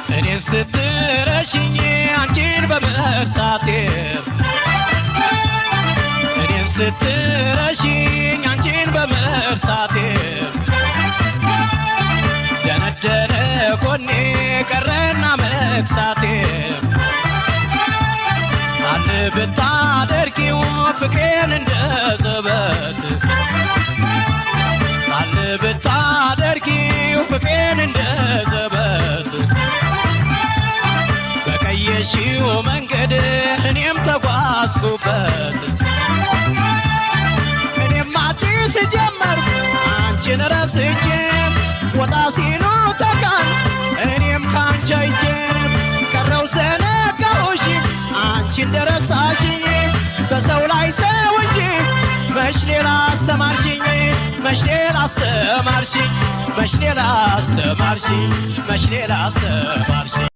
እኔን ስትረሺኝ አንቺን በመርሳቴ እኔን ስትረሺኝ አንቺን በመርሳቴ ደነደነ ጎኔ ቀረና መክሳቴ አለ ብታደርጊው ፍቅሬን እንደ ዘበት አለ ብታደርጊው ፍቅሬን እንደ ዘበት በቀየሽው መንገድ እኔም ተጓዝኩበት እኔም አዲስ ጀመርኩ አንቺን ረስቼ ወጣ ሲሉ ተካን እኔም ካንቺ አይቼ ቀረው ሰነጋሁሽ አንቺ እንደረሳሽኝ በሰው ላይ ሰው እንጂ መች ሌላ አስተማርሽኝ መች ሌላ አስተማርሽኝ መች ሌላ አስተማርሽኝ መች ሌላ አስተማርሽኝ